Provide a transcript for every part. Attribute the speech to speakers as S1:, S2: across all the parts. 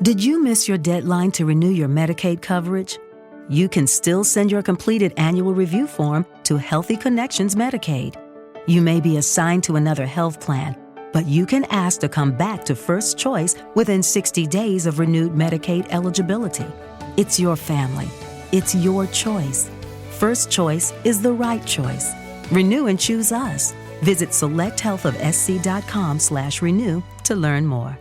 S1: Did you miss your deadline to renew your Medicaid coverage? You can still send your completed annual review form to Healthy Connections Medicaid. You may be assigned to another health plan, but you can ask to come back to First Choice within 60 days of renewed Medicaid eligibility. It's your family. It's your choice. First Choice is the right choice. Renew and choose us. Visit selecthealthofsc.com/renew to learn more.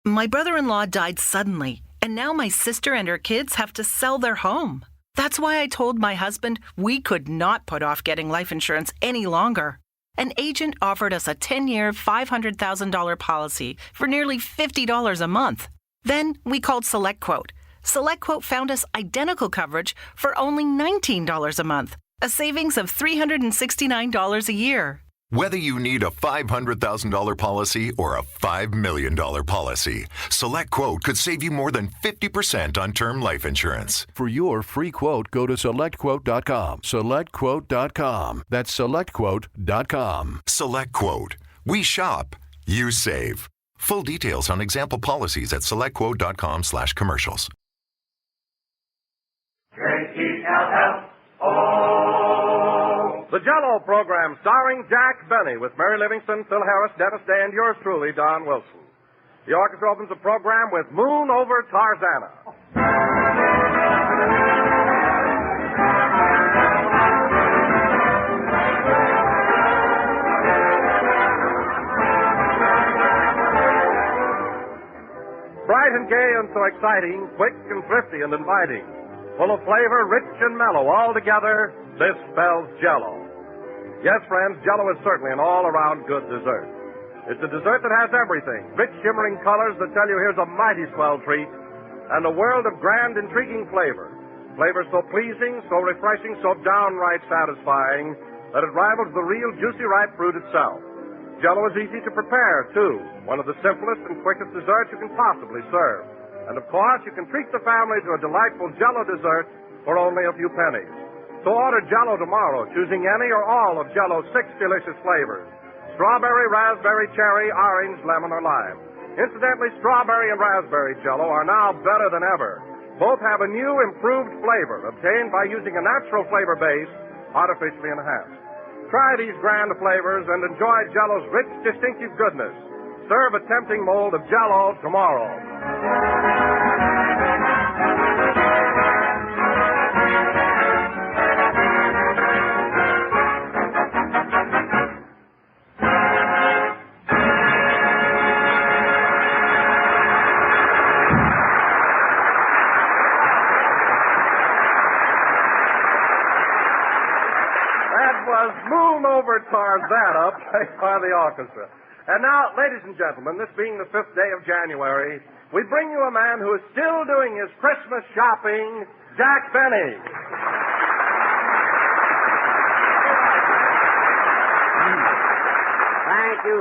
S2: My brother-in-law died suddenly, and now my sister and her kids have to sell their home. That's why I told my husband we could not put off getting life insurance any longer. An agent offered us a 10-year, $500,000 policy for nearly $50 a month. Then we called SelectQuote. SelectQuote found us identical coverage for only $19 a month, a savings of $369 a year.
S3: Whether you need a $500,000 policy or a $5 million policy, SelectQuote could save you more than 50% on term life insurance.
S4: For your free quote, go to SelectQuote.com. SelectQuote.com. That's SelectQuote.com.
S3: SelectQuote. We shop. You save. Full details on example policies at SelectQuote.com/commercials.
S5: The Jell-O program starring Jack Benny with Mary Livingston, Phil Harris, Dennis Day, and yours truly, Don Wilson. The orchestra opens the program with Moon Over Tarzana. Bright and gay and so exciting, quick and thrifty and inviting. Full of flavor, rich and mellow, all together, this spells Jell-O. Yes, friends, Jell-O is certainly an all-around good dessert. It's a dessert that has everything. Rich, shimmering colors that tell you here's a mighty swell treat, and a world of grand, intriguing flavor. Flavor so pleasing, so refreshing, so downright satisfying, that it rivals the real juicy ripe fruit itself. Jell-O is easy to prepare, too. One of the simplest and quickest desserts you can possibly serve. And, of course, you can treat the family to a delightful Jell-O dessert for only a few pennies. So order Jell-O tomorrow, choosing any or all of Jell-O's 6 delicious flavors: strawberry, raspberry, cherry, orange, lemon, or lime. Incidentally, strawberry and raspberry Jell-O are now better than ever. Both have a new, improved flavor obtained by using a natural flavor base artificially enhanced. Try these grand flavors and enjoy Jell-O's rich, distinctive goodness. Serve a tempting mold of Jell-O tomorrow. Moon Over Tarzana, played by the orchestra. And now, ladies and gentlemen, this being the 5th day of January, we bring you a man who is still doing his Christmas shopping, Jack Benny.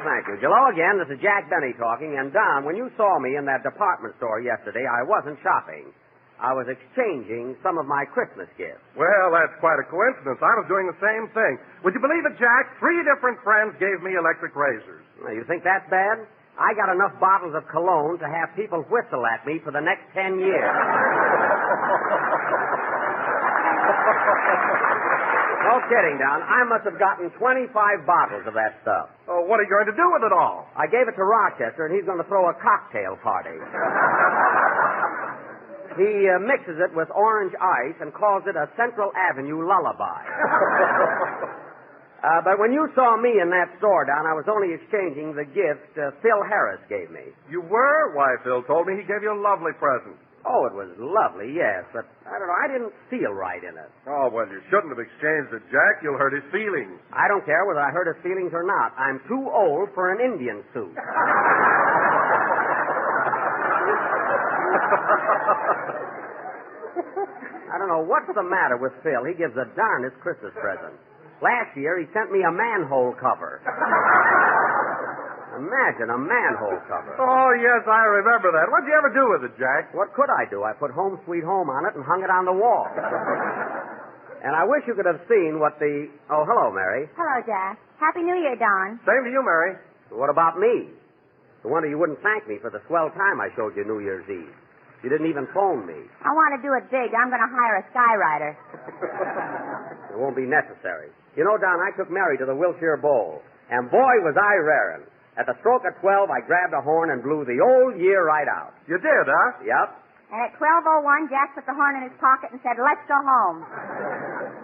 S6: Thank you. Hello again, this is Jack Benny talking. And Don, when you saw me in that department store yesterday, I wasn't shopping. I was exchanging some of my Christmas gifts.
S5: Well, that's quite a coincidence. I was doing the same thing. Would you believe it, Jack? 3 different friends gave me electric razors.
S6: Well, you think that's bad? I got enough bottles of cologne to have people whistle at me for the next 10 years. No kidding, Don. I must have gotten 25 bottles of that stuff.
S5: Oh, what are you going to do with it all?
S6: I gave it to Rochester, and he's going to throw a cocktail party. He mixes it with orange ice and calls it a Central Avenue lullaby. But when you saw me in that store, Don, I was only exchanging the gift Phil Harris gave me.
S5: You were? Why, Phil told me he gave you a lovely present.
S6: Oh, it was lovely, yes, but I don't know, I didn't feel right in it.
S5: Oh, well, you shouldn't have exchanged it, Jack. You'll hurt his feelings.
S6: I don't care whether I hurt his feelings or not. I'm too old for an Indian suit. I don't know what's the matter with Phil. He gives the darndest Christmas present. Last year, he sent me a manhole cover. Imagine, a manhole cover.
S5: Oh, yes, I remember that. What'd you ever do with it, Jack?
S6: What could I do? I put Home Sweet Home on it and hung it on the wall. And I wish you could have seen what the... Oh, hello, Mary.
S7: Hello, Jack. Happy New Year, Don.
S5: Same to you, Mary.
S6: What about me? No wonder you wouldn't thank me for the swell time I showed you New Year's Eve. You didn't even phone me.
S7: I want to do it big. I'm going to hire a skywriter.
S6: It won't be necessary. You know, Don, I took Mary to the Wilshire Bowl, and boy, was I raring. At the stroke of 12, I grabbed a horn and blew the old year right out.
S5: You did, huh?
S6: Yep.
S7: And at 12:01, Jack put the horn in his pocket and said, "Let's go home."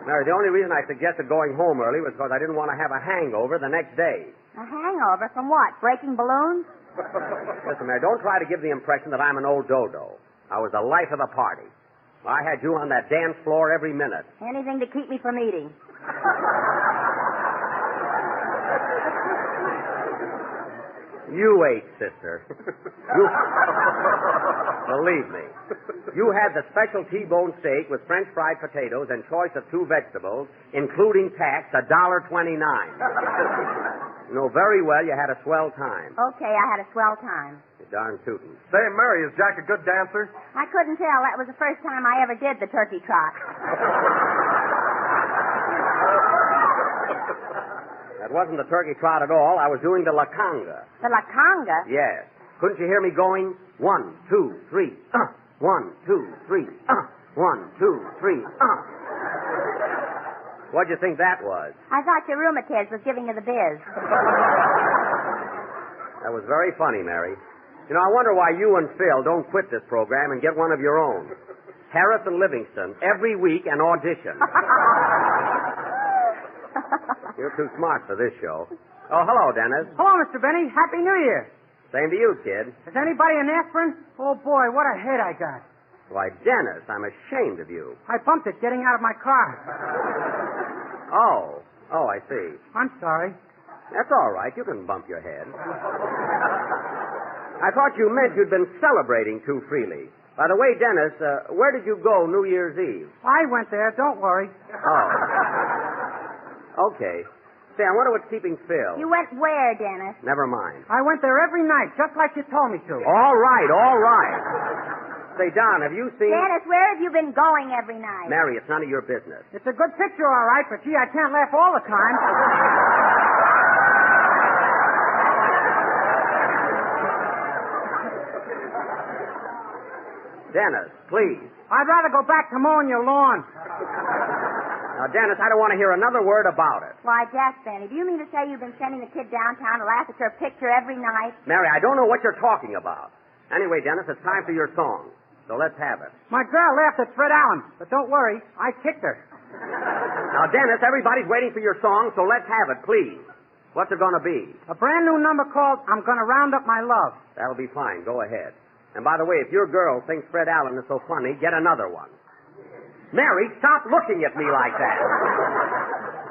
S6: Mary, the only reason I suggested going home early was because I didn't want to have a hangover the next day.
S7: A hangover from what? Breaking balloons?
S6: Listen, Mary, don't try to give the impression that I'm an old dodo. I was the life of the party. I had you on that dance floor every minute.
S7: Anything to keep me from eating.
S6: You ate, sister. Believe me. You had the special T-bone steak with French fried potatoes and choice of 2 vegetables, including tax, $1.29. You know very well you had a swell time.
S7: Okay, I had a swell time.
S6: You're darn tootin'.
S5: Say, Mary, is Jack a good dancer?
S7: I couldn't tell. That was the first time I ever did the turkey trot.
S6: That wasn't the turkey trot at all. I was doing the la conga.
S7: The la conga?
S6: Yes. Couldn't you hear me going? 1, 2, 3, 1, 2, 3, 1, 2, 3, What'd you think that was?
S7: I thought your rheumatiz was giving you the biz.
S6: That was very funny, Mary. You know, I wonder why you and Phil don't quit this program and get one of your own. Harris and Livingston, every week an audition. You're too smart for this show. Oh, hello, Dennis.
S8: Hello, Mr. Benny. Happy New Year.
S6: Same to you, kid.
S8: Is anybody in aspirin? Oh, boy, what a head I got.
S6: Why, Dennis, I'm ashamed of you.
S8: I bumped it getting out of my car.
S6: Oh, I see.
S8: I'm sorry.
S6: That's all right. You can bump your head. I thought you meant you'd been celebrating too freely. By the way, Dennis, where did you go New Year's Eve?
S8: I went there. Don't worry.
S6: Oh. Okay. Say, I wonder what's keeping Phil.
S7: You went where, Dennis?
S6: Never mind.
S8: I went there every night, just like you told me to.
S6: All right, all right. Say, Don, have you seen...
S7: Dennis, where have you been going every night?
S6: Mary, it's none of your business.
S8: It's a good picture, all right, but gee, I can't laugh all the time.
S6: Dennis, please.
S8: I'd rather go back to mowing your lawn.
S6: Now, Dennis, I don't want to hear another word about it.
S7: Why, Jack Benny, do you mean to say you've been sending the kid downtown to laugh at your picture every night?
S6: Mary, I don't know what you're talking about. Anyway, Dennis, it's time for your song. So let's have it.
S8: My girl laughed at Fred Allen, but don't worry, I kicked her.
S6: Now, Dennis, everybody's waiting for your song, so let's have it, please. What's it going to be?
S8: A brand new number called I'm Gonna Round Up My Love.
S6: That'll be fine. Go ahead. And by the way, if your girl thinks Fred Allen is so funny, get another one. Mary, stop looking at me like that.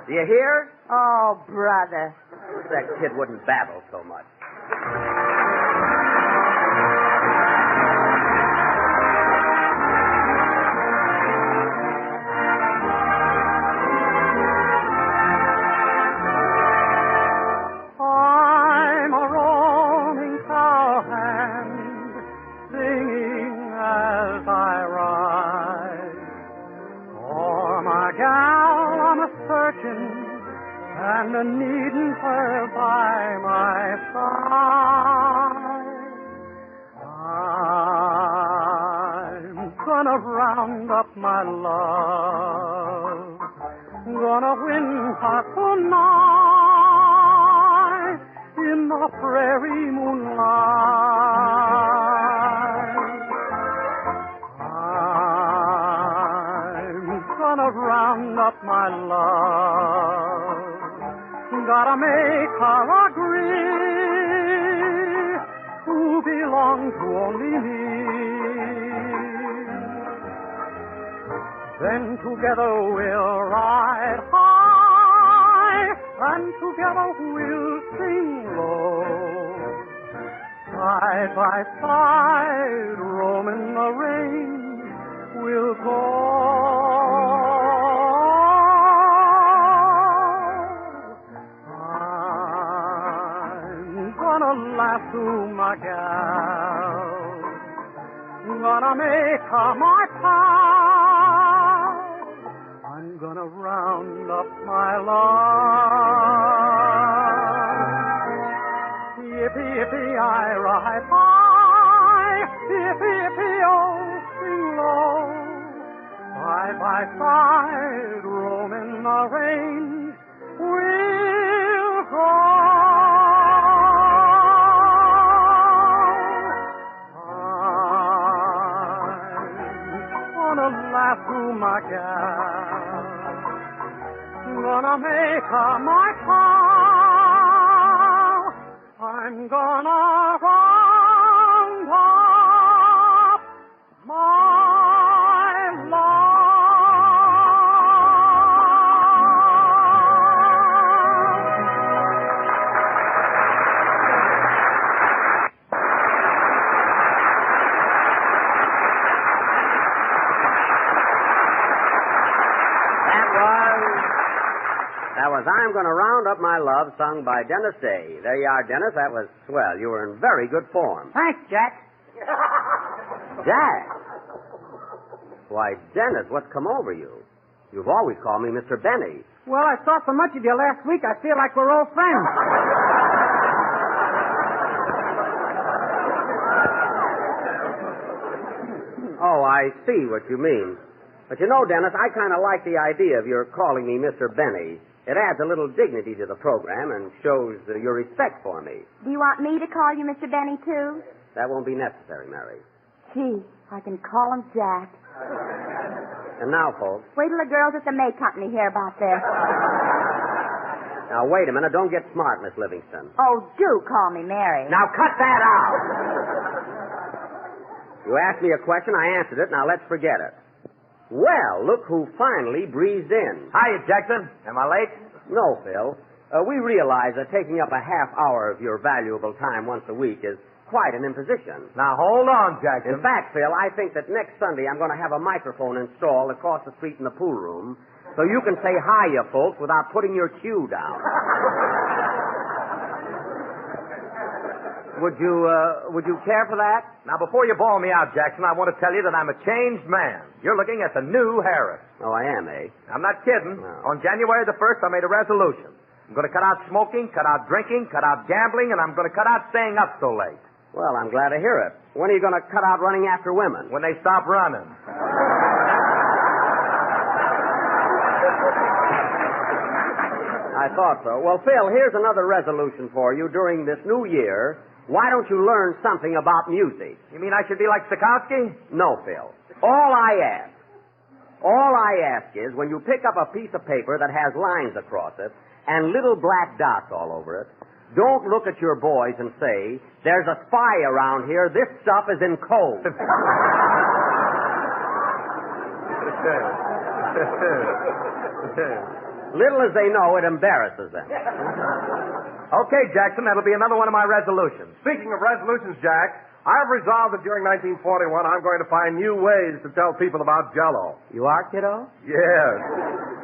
S6: Do you hear?
S7: Oh, brother.
S6: That kid wouldn't babble so much.
S8: I'm a roaming cowhand, singing as I ride. For my gal I'm a searching and a needing her by my side. I'm gonna round up my love, gonna win her tonight in the prairie moonlight. I'm gonna round up my love, gotta make her agree who belong to only me. Then together we'll ride high, and together we'll sing low. Side by side, roaming the range, we'll go. I'm gonna lasso my gal, gonna make her my pal. I'm gonna round up my love. Yippee-yi-ri-fi, yippee-yi-oh, sing low. Side by side, roaming the range, we'll go. I'm gonna laugh through my gal, gonna make her my pal. I'm gonna round up my love.
S6: That was I'm Gonna Round Up My Love, sung by Dennis Day. There you are, Dennis. That was swell. You were in very good form.
S9: Thanks, Jack.
S6: Jack? Why, Dennis, what's come over you? You've always called me Mr. Benny.
S9: Well, I saw so much of you last week, I feel like we're old friends.
S6: Oh, I see what you mean. But you know, Dennis, I kind of like the idea of your calling me Mr. Benny. It adds a little dignity to the program and shows your respect for me.
S7: Do you want me to call you Mr. Benny, too?
S6: That won't be necessary, Mary.
S7: Gee, I can call him Jack.
S6: And now, folks.
S7: Wait till the girls at the May Company hear about this.
S6: Now, wait a minute. Don't get smart, Miss Livingston.
S7: Oh, do call me Mary.
S6: Now, cut that out. You asked me a question, I answered it. Now, let's forget it. Well, look who finally breezed in.
S10: Hiya, Jackson. Am I late?
S6: No, Phil. We realize that taking up a half hour of your valuable time once a week is quite an imposition.
S10: Now, hold on, Jackson.
S6: In fact, Phil, I think that next Sunday I'm going to have a microphone installed across the street in the pool room so you can say hiya, folks, without putting your cue down. Would you care for that?
S10: Now, before you bawl me out, Jackson, I want to tell you that I'm a changed man. You're looking at the new Harris.
S6: Oh, I am, eh?
S10: I'm not kidding.
S6: No.
S10: On January the 1st, I made a resolution. I'm going to cut out smoking, cut out drinking, cut out gambling, and I'm going to cut out staying up so late.
S6: Well, I'm glad to hear it. When are you going to cut out running after women?
S10: When they stop running.
S6: I thought so. Well, Phil, here's another resolution for you during this new year. Why don't you learn something about music?
S10: You mean I should be like Stokowski?
S6: No, Phil. All I ask is when you pick up a piece of paper that has lines across it and little black dots all over it, don't look at your boys and say, there's a spy around here, this stuff is in code. Little as they know, it embarrasses them.
S10: Okay, Jackson, that'll be another one of my resolutions.
S5: Speaking of resolutions, Jack, I've resolved that during 1941 I'm going to find new ways to tell people about Jell-O.
S6: You are, kiddo?
S5: Yes.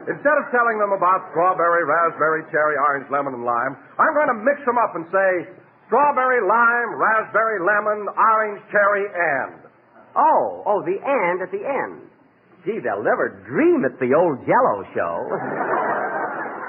S5: Instead of telling them about strawberry, raspberry, cherry, orange, lemon, and lime, I'm going to mix them up and say strawberry, lime, raspberry, lemon, orange, cherry, and.
S6: Oh, the and at the end. Gee, they'll never dream it's the old Jell-O show.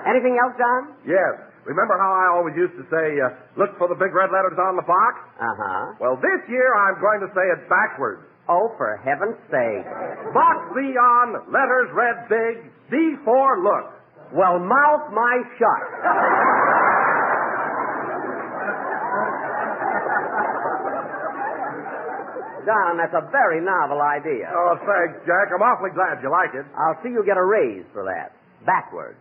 S6: Anything else, John?
S5: Yes. Remember how I always used to say, look for the big red letters on the box?
S6: Uh-huh.
S5: Well, this year I'm going to say it backwards.
S6: Oh, for heaven's sake.
S5: Box Z on, letters read big, D for look.
S6: Well, mouth my shut. John, that's a very novel idea.
S5: Oh, thanks, Jack. I'm awfully glad you like it.
S6: I'll see you get a raise for that. Backwards.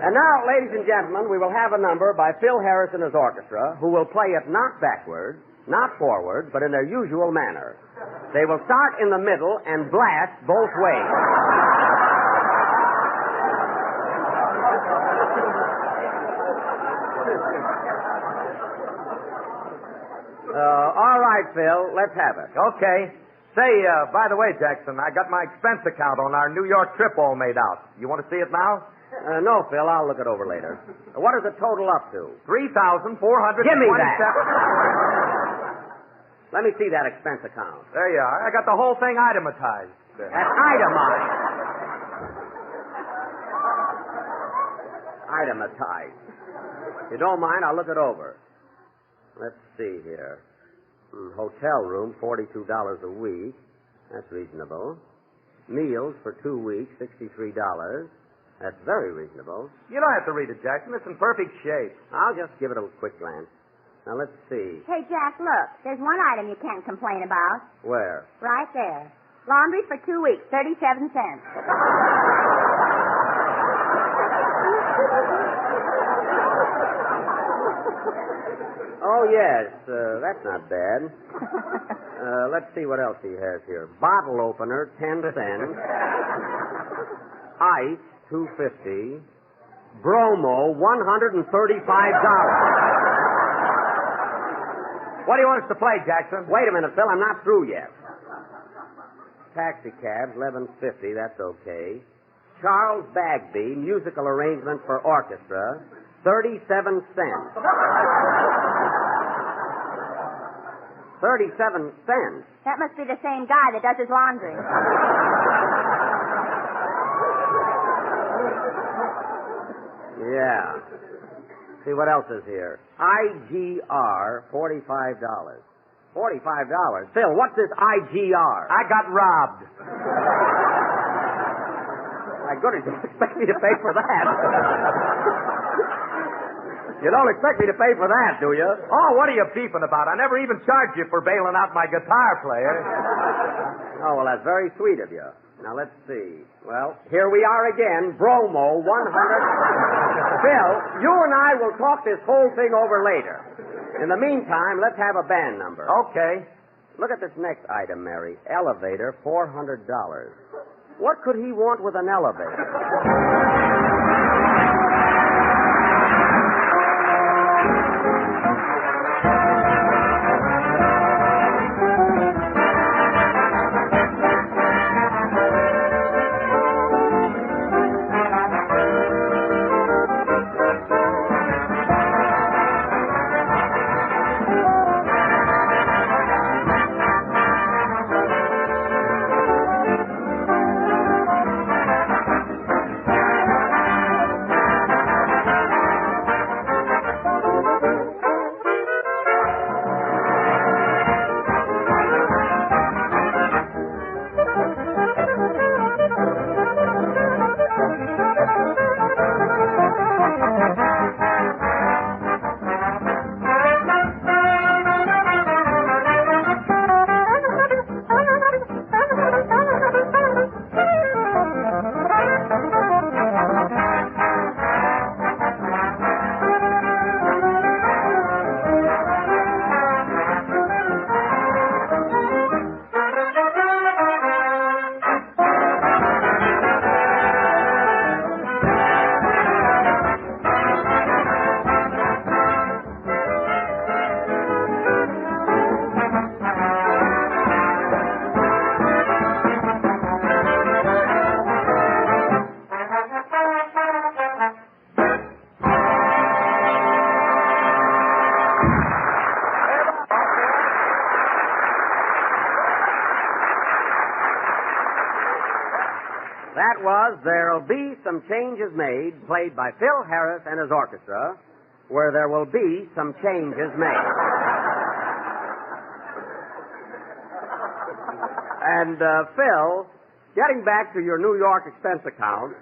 S6: And now, ladies and gentlemen, we will have a number by Phil Harris and his orchestra, who will play it not backwards, not forwards, but in their usual manner. They will start in the middle and blast both ways. All right, Phil, let's have it.
S10: Okay. Say, by the way, Jackson, I got my expense account on our New York trip all made out. You want to see it now?
S6: No, Phil, I'll look it over later. What is the total up to?
S10: $3,427.
S6: Give me that. Let me see that expense account.
S10: There you are. I got the whole thing itemized.
S6: That's itemized. I itemized. If you don't mind, I'll look it over. Let's see here. Hotel room, $42 a week. That's reasonable. Meals for 2 weeks, $63. That's very reasonable.
S10: You don't have to read it, Jackson. It's in perfect shape.
S6: I'll just give it a quick glance. Now, let's see.
S7: Hey, Jack, look. There's one item you can't complain about.
S6: Where?
S7: Right there. Laundry for 2 weeks, 37 cents.
S6: Oh, yes. That's not bad. Let's see what else he has here. Bottle opener, 10 cents. Ice, $2.50. Bromo, $135.
S10: What do you want us to play, Jackson?
S6: Wait a minute, Phil. I'm not through yet. Taxi cabs, $11.50. That's okay. Charles Bagby, musical arrangement for orchestra, 37 cents. 37 cents?
S7: That must be the same guy that does his laundry.
S6: Yeah. See what else is here. IGR, $45. $45? Phil, what's this IGR?
S10: I got robbed.
S6: My goodness, you don't expect me to pay for that. You don't expect me to pay for that, do you?
S10: Oh, what are you beefing about? I never even charged you for bailing out my guitar player.
S6: Oh, well, that's very sweet of you. Now, let's see. Well, here we are again. Bromo, 100. Phil, you and I will talk this whole thing over later. In the meantime, let's have a band number.
S10: Okay.
S6: Look at this next item, Mary. Elevator, $400. What could he want with an elevator? That was There'll Be Some Changes Made, played by Phil Harris and his orchestra, where there will be some changes made. And, Phil, getting back to your New York expense account,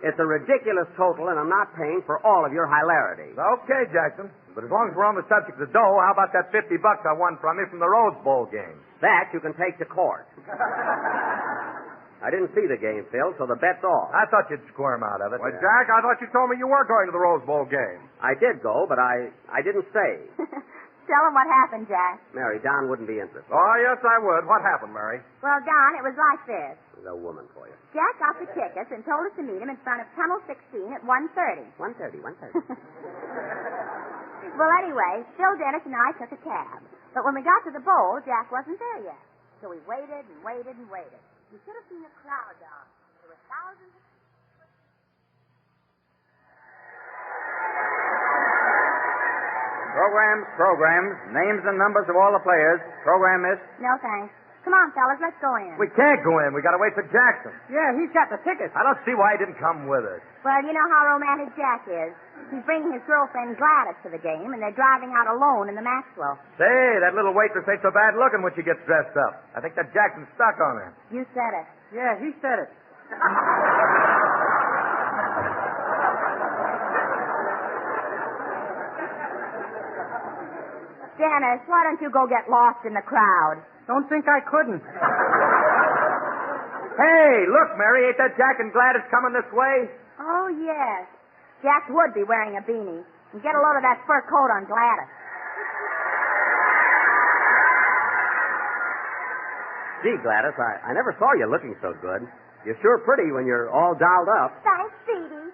S6: it's a ridiculous total, and I'm not paying for all of your hilarity.
S10: Okay, Jackson. But as long as we're on the subject of dough, how about that $50 I won from you from the Rose Bowl game?
S6: That you can take to court. I didn't see the game, Phil, so the bet's off.
S10: I thought you'd squirm out of it.
S5: Well, Jack, I thought you told me you were going to the Rose Bowl game.
S6: I did go, but I didn't stay.
S7: Tell him what happened, Jack.
S6: Mary, Don wouldn't be interested.
S5: Oh, yes, I would. What happened, Mary?
S7: Well, Don, it was like this.
S6: There's a woman for you.
S7: Jack got the tickets and told us to meet him in front of Tunnel 16 at 1:30.
S6: 1:30.
S7: Well, anyway, Phil Dennis and I took a cab. But when we got to the bowl, Jack wasn't there yet. So we waited and waited and waited. You should have seen the crowd down. There were thousands of...
S11: Programs. Names and numbers of all the players. Program, miss.
S7: No, thanks. Come on, fellas, let's go in.
S10: We can't go in. We got to wait for Jackson.
S9: Yeah, he's got the tickets.
S10: I don't see why he didn't come with us.
S7: Well, you know how romantic Jack is. He's bringing his girlfriend Gladys to the game, and they're driving out alone in the Maxwell.
S10: Say, that little waitress ain't so bad looking when she gets dressed up. I think that Jackson's stuck on her.
S7: You said it.
S9: Yeah, he said it.
S7: Dennis, why don't you go get lost in the crowd?
S9: Don't think I couldn't.
S10: Hey, look, Mary, ain't that Jack and Gladys coming this way?
S7: Oh, yes. Jack would be wearing a beanie. And get a load of that fur coat on Gladys.
S6: Gee, Gladys, I never saw you looking so good. You're sure pretty when you're all dolled up.
S7: Thanks, Speedy.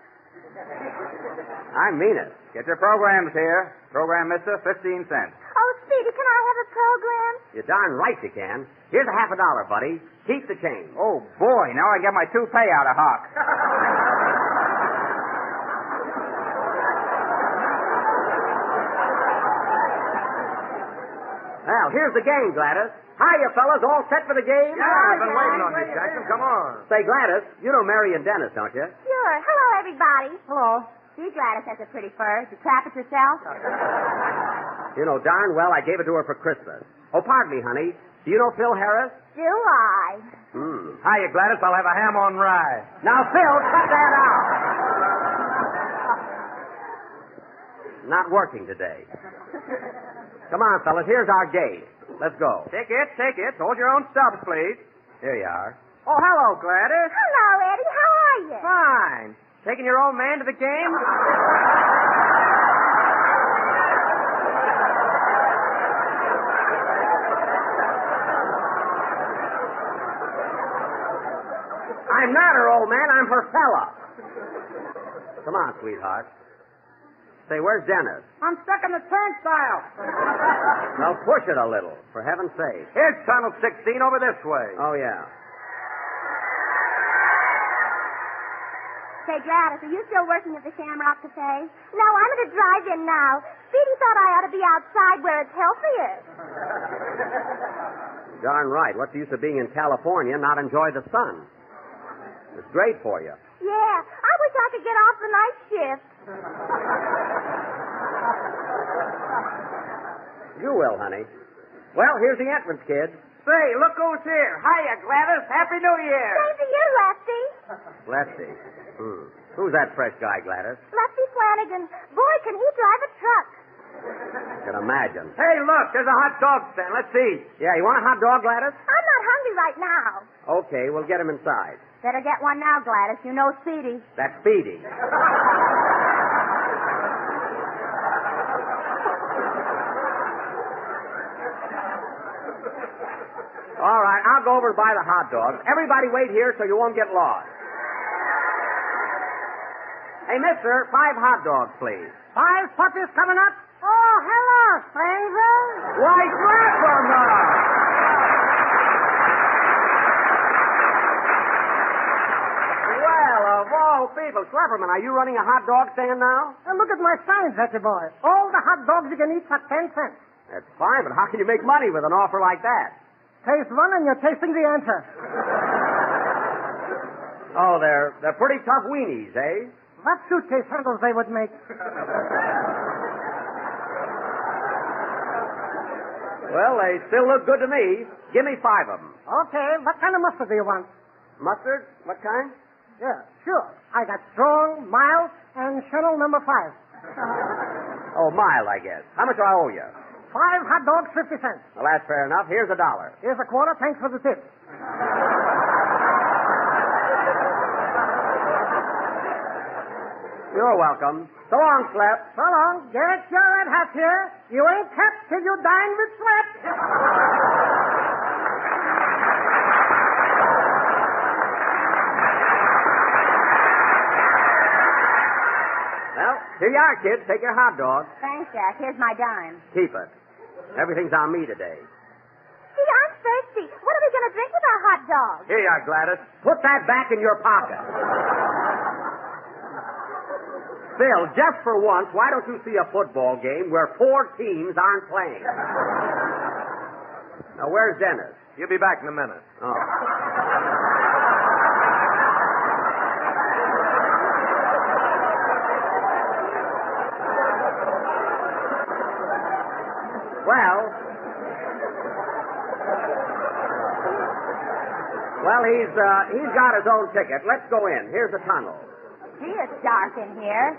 S6: I mean it.
S11: Get your programs here. Program, mister, 15 cents.
S7: Oh, Speedy, can I have a program?
S6: You're darn right you can. Here's a $50, buddy. Keep the change.
S11: Oh, boy, now I get my toupee out of hock.
S6: Well, here's the game, Gladys. Hiya, fellas. All set for the game?
S10: Yeah, I've been waiting on you, Jackson. Come on.
S6: Say, Gladys, you know Mary and Dennis, don't you?
S7: Sure. Hello, everybody.
S9: Hello.
S7: See, Gladys has a pretty fur. Did you trap it yourself?
S6: You know darn well I gave it to her for Christmas. Oh, pardon me, honey. Do you know Phil Harris?
S7: Do I?
S10: Hiya, Gladys. I'll have a ham on rye.
S6: Now, Phil, cut that out. Not working today. Come on, fellas. Here's our game. Let's go.
S11: Take it. Hold your own stubs, please.
S6: Here you are.
S11: Oh, hello, Gladys.
S7: Hello, Eddie. How are you?
S11: Fine. Taking your old man to the game?
S6: I'm not her old man. I'm her fella. Come on, sweetheart. Say, where's Dennis?
S9: I'm stuck in the turnstile.
S6: Well, push it a little, for heaven's sake.
S10: Here's Tunnel 16 over this way.
S6: Oh, yeah.
S7: Say, Gladys, are you still working at the Shamrock Cafe? No, I'm at a drive-in now. Speedy thought I ought to be outside where it's healthier.
S6: Darn right. What's the use of being in California and not enjoy the sun? It's great for you.
S7: Yeah, I wish I could get off the night shift.
S6: You will, honey. Well, here's the entrance, kids.
S11: Say, look who's here. Hiya, Gladys. Happy New Year.
S7: Same to you, Lefty.
S6: Lefty. Who's that fresh guy, Gladys?
S7: Lefty Flanagan. Boy, can he drive a truck.
S6: I can imagine.
S10: Hey, look, there's a hot dog stand. Let's see.
S6: Yeah, you want a hot dog, Gladys?
S7: I'm not hungry right now.
S6: Okay, we'll get him inside.
S7: Better get one now, Gladys. You know Speedy.
S6: That's Speedy. All right, I'll go over and buy the hot dogs. Everybody wait here so you won't get lost. Hey, mister, 5 hot dogs, please.
S9: 5 puppies coming up? Oh, hello, stranger.
S6: Why, grab them Well, of all people, Slapperman, are you running a hot dog stand now?
S9: And look at my signs, Hetty boy. All the hot dogs you can eat for 10 cents.
S6: That's fine, but how can you make money with an offer like that?
S9: Taste one and you're tasting the answer.
S6: Oh, they're pretty tough weenies, eh?
S9: What suitcase handles they would make.
S6: Well, they still look good to me. Give me 5 of them.
S9: Okay, what kind of mustard do you want?
S6: Mustard? What kind?
S9: Yeah, sure. I got strong, mild, and Chanel number 5.
S6: Oh, mild, I guess. How much do I owe you?
S9: 5 hot dogs, 50 cents.
S6: Well, that's fair enough. Here's $1.
S9: Here's a quarter. Thanks for the tip.
S6: You're welcome. So long, Slap.
S9: So long. Get your red hat here. You ain't kept till you dine with Slap.
S6: Well, here you are, kids. Take your hot dog.
S7: Thanks, Jack. Here's my dime.
S6: Keep it. Everything's on me today.
S7: See, I'm thirsty. What are we going to drink with our hot dog?
S10: Here you are, Gladys.
S6: Put that back in your pocket. Bill, just for once, why don't you see a football game where 4 teams aren't playing? Now, where's Dennis?
S10: You'll be back in a minute.
S6: Oh. Well, he's got his own ticket. Let's go in. Here's the tunnel.
S7: Gee, it's dark in here.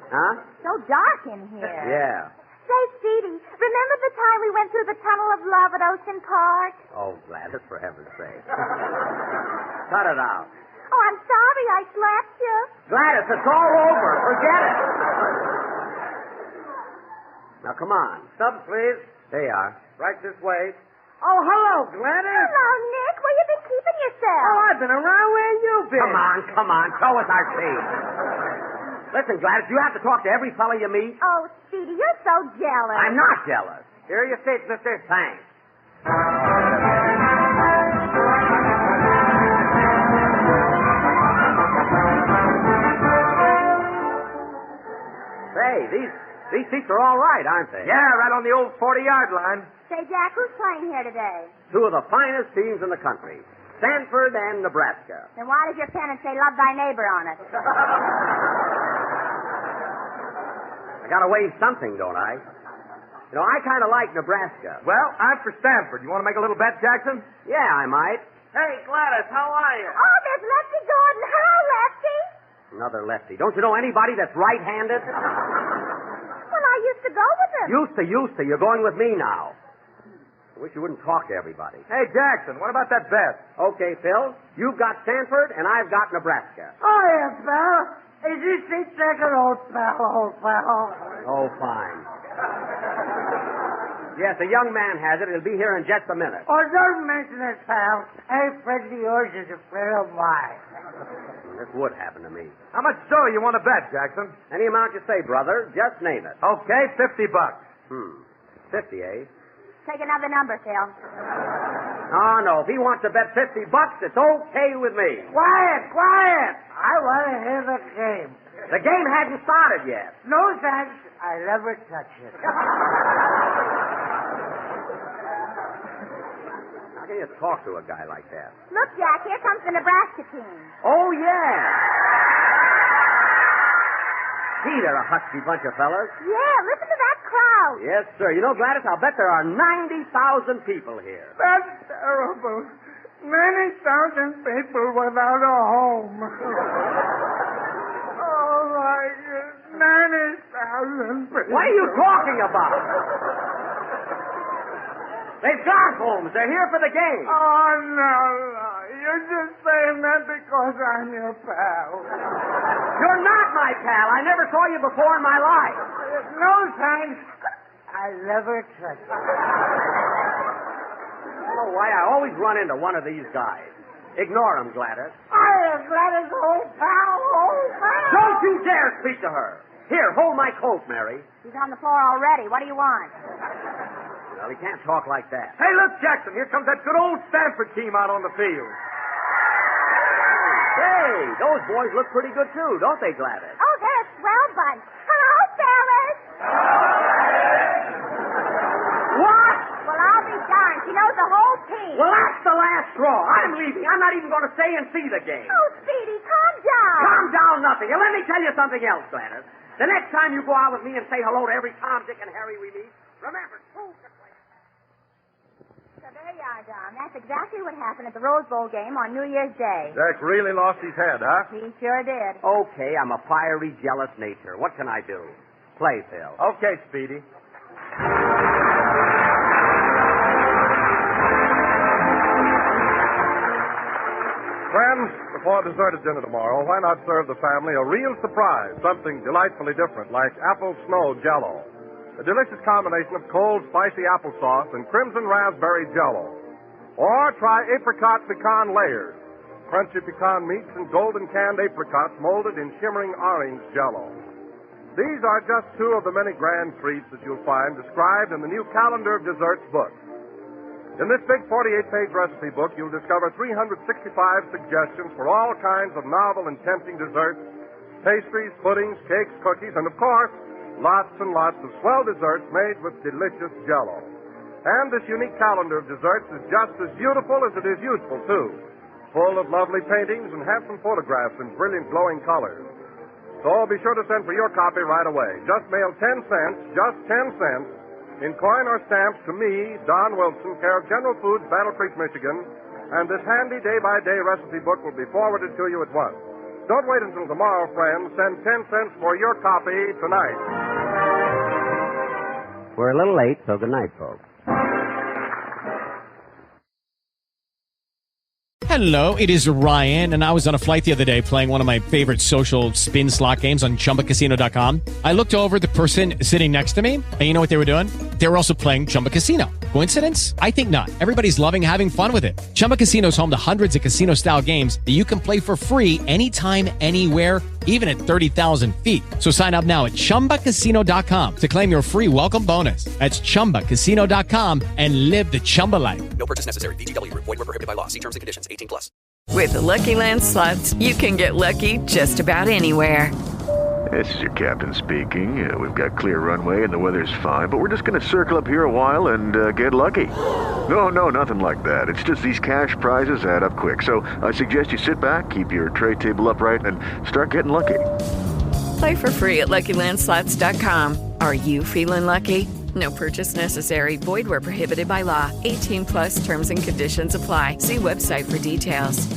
S6: Huh?
S7: So dark in here.
S6: Yeah.
S7: Say, Speedy, remember the time we went through the Tunnel of Love at Ocean Park?
S6: Oh, Gladys, for heaven's sake. Cut it out.
S7: Oh, I'm sorry I slapped you.
S6: Gladys, it's all over. Forget it. Now, come on.
S11: Subs, please.
S6: There you are.
S11: Right this way.
S9: Oh, hello, Gladys.
S7: Hello, Nick. Where you been keeping yourself?
S9: Oh, I've been around where you've been.
S6: Come on. Show us our team. Listen, Gladys, you have to talk to every fellow you meet.
S7: Oh, Speedy, you're so jealous.
S6: I'm not jealous.
S11: Here you sit, mister.
S6: Thanks. Say, these seats are all right, aren't they?
S11: Yeah, right on the old 40-yard line.
S7: Say, Jack, who's playing here today?
S6: Two of the finest teams in the country, Stanford and Nebraska.
S7: Then why does your pennant say love thy neighbor on it?
S6: I gotta wave something, don't I? You know, I kind of like Nebraska.
S10: Well, I'm for Stanford. You want to make a little bet, Jackson?
S6: Yeah, I might.
S11: Hey, Gladys, how are you?
S7: Oh, there's Lefty Gordon. Hello, Lefty.
S6: Another lefty. Don't you know anybody that's right-handed?
S7: Well, I used to go with him.
S6: Used to. You're going with me now. I wish you wouldn't talk to everybody.
S10: Hey, Jackson, what about that bet?
S6: Okay, Phil. You've got Stanford, and I've got Nebraska.
S9: Oh, yes, pal. Is this seat second, old pal?
S6: Oh, fine. Yes, a young man has it. He'll be here in just a minute.
S9: Oh, don't mention it, pal. Any friend of yours is a friend of mine.
S6: This would happen to me.
S10: How much dough you want to bet, Jackson?
S6: Any amount you say, brother. Just name it.
S10: Okay, $50.
S6: 50, eh?
S7: Take another number, Phil.
S6: Oh, no. If he wants to bet $50, it's okay with me.
S9: Quiet. I want to hear the game.
S6: The game hasn't started yet.
S9: No, thanks. I never touch it.
S6: How can you talk to a guy like that?
S7: Look, Jack, here comes the Nebraska team.
S6: Oh, yeah. Gee, they're a husky bunch of fellas.
S7: Yeah, listen to that crowd.
S6: Yes, sir. You know, Gladys, I'll bet there are 90,000 people here.
S9: That's terrible. 90,000 people without a home. Oh, my goodness. 90,000 people.
S6: What are you talking about? They've got homes. They're here for the game.
S9: Oh, no. You're just saying that because I'm your pal.
S6: You're not my pal. I never saw you before in my life.
S9: No, thanks. I never touch it.
S6: I don't know why I always run into one of these guys. Ignore him, Gladys.
S9: I am Gladys, old pal.
S6: Don't you dare speak to her. Here, hold my coat, Mary.
S7: He's on the floor already. What do you want?
S6: Well, he can't talk like that.
S10: Hey, look, Jackson, here comes that good old Stanford team out on the field.
S6: Hey, those boys look pretty good, too, don't they, Gladys?
S7: Oh, they're a swell bunch. Hello, fellas.
S6: What?
S7: Well, I'll be darned. She knows the whole team.
S6: Well, that's the last straw. I'm leaving. I'm not even going to stay and see the game.
S7: Oh, Speedy, calm down.
S6: Calm down nothing. And let me tell you something else, Gladys. The next time you go out with me and say hello to every Tom, Dick, and Harry we meet, remember, who's the player?
S7: So there you are, Don. That's exactly what happened at the Rose Bowl game on New Year's Day.
S5: Jack really lost his head, huh?
S7: He sure did.
S6: Okay, I'm a fiery, jealous nature. What can I do? Play, Phil.
S10: Okay, Speedy.
S5: Friends, before dessert at dinner tomorrow, why not serve the family a real surprise, something delightfully different, like apple snow jello. A delicious combination of cold, spicy applesauce and crimson raspberry jello. Or try apricot pecan layers, crunchy pecan meats and golden canned apricots molded in shimmering orange jello. These are just two of the many grand treats that you'll find described in the new Calendar of Desserts book. In this big 48-page recipe book, you'll discover 365 suggestions for all kinds of novel and tempting desserts, pastries, puddings, cakes, cookies, and, of course, lots and lots of swell desserts made with delicious jello. And this unique calendar of desserts is just as beautiful as it is useful, too, full of lovely paintings and handsome photographs in brilliant glowing colors. So be sure to send for your copy right away. Just mail 10 cents, just 10 cents, in coin or stamps to me, Don Wilson, care of General Foods, Battle Creek, Michigan, and this handy day-by-day recipe book will be forwarded to you at once. Don't wait until tomorrow, friends. Send 10 cents for your copy tonight.
S6: We're a little late, so good night, folks.
S12: Hello, it is Ryan, and I was on a flight the other day playing one of my favorite social spin slot games on ChumbaCasino.com. I looked over at the person sitting next to me, and you know what they were doing? They were also playing Chumba Casino. Coincidence? I think not. Everybody's loving having fun with it. Chumba Casino is home to hundreds of casino-style games that you can play for free anytime, anywhere, even at 30,000 feet. So sign up now at ChumbaCasino.com to claim your free welcome bonus. That's ChumbaCasino.com and live the Chumba life.
S13: No purchase necessary. VGW. Void where prohibited by law. See terms and conditions. 18+.
S14: With the Lucky Land Slots, you can get lucky just about anywhere.
S4: This is your captain speaking. We've got clear runway and the weather's fine, but we're just going to circle up here a while and get lucky. No, nothing like that. It's just these cash prizes add up quick. So I suggest you sit back, keep your tray table upright, and start getting lucky.
S14: Play for free at LuckyLandSlots.com. Are you feeling lucky? No purchase necessary. Void where prohibited by law. 18+ terms and conditions apply. See website for details.